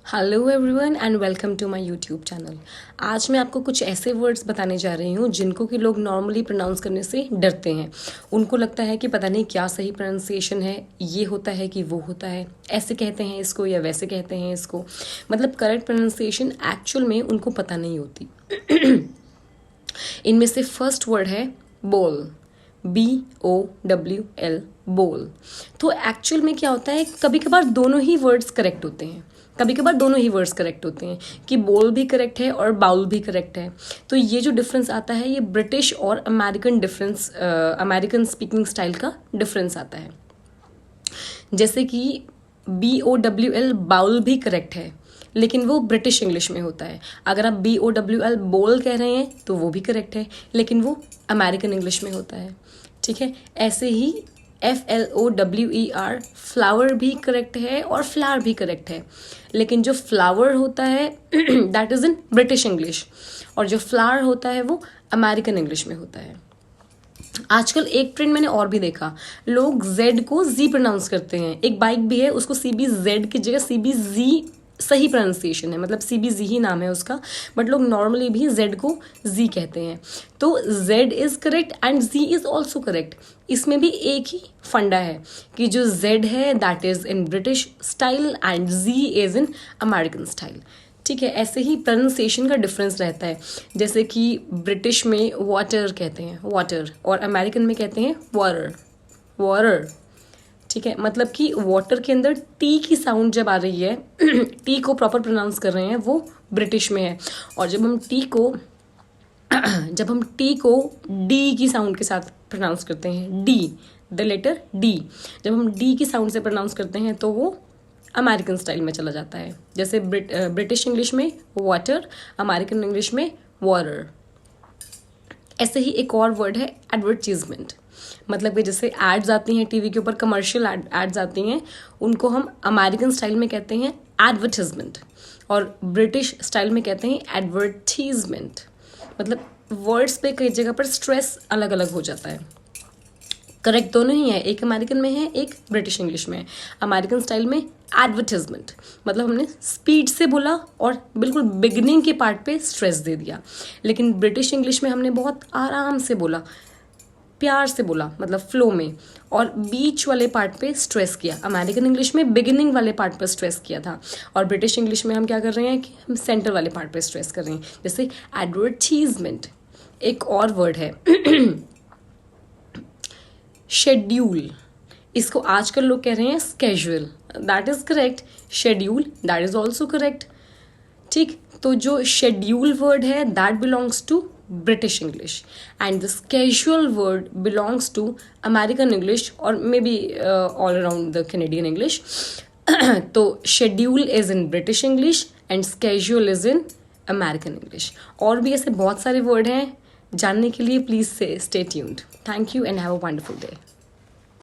Hello everyone and welcome to my YouTube channel. आज मैं आपको कुछ ऐसे वर्ड्स बताने जा रही हूँ जिनको कि लोग नॉर्मली प्रोनाउंस करने से डरते हैं। उनको लगता है कि पता नहीं क्या सही प्रोनाउंसिएशन है, ये होता है कि वो होता है, ऐसे कहते हैं इसको या वैसे कहते हैं इसको। मतलब करेक्ट प्रोनाउंसिएशन एक्चुअल में उनको पता नहीं होती। इनमें से फर्स्ट वर्ड है बोल, BOWL, बोल। तो एक्चुअल में क्या होता है, कभी कभार दोनों ही वर्ड्स करेक्ट होते हैं, कभी कभार दोनों ही वर्ड्स करेक्ट होते हैं कि बोल भी करेक्ट है और बाउल भी करेक्ट है। तो ये जो डिफरेंस आता है ये ब्रिटिश और American difference, American speaking style का डिफरेंस आता है। जैसे कि BOWL बाउल भी करेक्ट है, लेकिन वो ब्रिटिश इंग्लिश में होता है। अगर आप BOWL बोल कह रहे हैं तो वो भी करेक्ट है, लेकिन वो अमेरिकन इंग्लिश में होता है। ठीक है, ऐसे ही FLOWER फ्लावर भी करेक्ट है और फ्लावर भी करेक्ट है, लेकिन जो फ्लावर होता है that is in British English, और जो फ्लावर होता है वो अमेरिकन इंग्लिश में होता है। आजकल एक ट्रेंड मैंने और भी देखा, लोग जेड को जी प्रोनाउंस करते हैं। एक बाइक भी है, उसको CBZ की जगह CBZ सही प्रोनाउंसिएशन है, मतलब CBZ ही नाम है उसका, बट लोग नॉर्मली भी जेड को जी कहते हैं। तो Z is correct and G is also correct. इसमें भी एक ही फंडा है कि जो जेड है that is in British style and G is in American style. ठीक है, ऐसे ही प्रोनाउंसिएशन का डिफरेंस रहता है। जैसे कि ब्रिटिश में वाटर कहते हैं वाटर, और अमेरिकन में कहते हैं वाटर वाटर। ठीक है, मतलब कि वाटर के अंदर टी की साउंड जब आ रही है टी को प्रॉपर प्रोनाउंस कर रहे हैं, वो ब्रिटिश में है। और जब हम टी को डी की साउंड के साथ प्रोनाउंस करते हैं, डी द लेटर डी, जब हम डी की साउंड से प्रोनाउंस करते हैं तो वो अमेरिकन स्टाइल में चला जाता है। जैसे ब्रिटिश इंग्लिश में वाटर, अमेरिकन इंग्लिश में वाटर। ऐसे ही एक और वर्ड है एडवर्टीजमेंट। मतलब कि जैसे एड्स आती हैं टीवी के ऊपर, कमर्शियल एड्स आती हैं, उनको हम अमेरिकन स्टाइल में कहते हैं एडवर्टीजमेंट और ब्रिटिश स्टाइल में कहते हैं एडवर्टीजमेंट। मतलब वर्ड्स पे कई जगह पर स्ट्रेस अलग अलग हो जाता है। करेक्ट दोनों ही है, एक अमेरिकन में है, एक ब्रिटिश इंग्लिश में है। अमेरिकन स्टाइल में एडवर्टीजमेंट, मतलब हमने स्पीड से बोला और बिल्कुल बिगनिंग के पार्ट पे स्ट्रेस दे दिया। लेकिन ब्रिटिश इंग्लिश में हमने बहुत आराम से बोला, प्यार से बोला, मतलब फ्लो में, और बीच वाले पार्ट पे स्ट्रेस किया। अमेरिकन इंग्लिश में बिगिनिंग वाले पार्ट पर स्ट्रेस किया था, और ब्रिटिश इंग्लिश में हम क्या कर रहे हैं कि हम सेंटर वाले पार्ट पे स्ट्रेस कर रहे हैं। जैसे एडवर्टीजमेंट। एक और वर्ड है शेड्यूल। इसको आजकल लोग कह रहे हैं schedule, that is correct. Schedule that is also correct. ठीक, तो जो शेड्यूल वर्ड है that belongs to British English and the schedule word belongs to American English और may be all around the Canadian English. तो schedule is in British English and schedule is in American English. और भी ऐसे बहुत सारे word हैं, जानने के लिए please stay tuned. Thank you and have a wonderful day.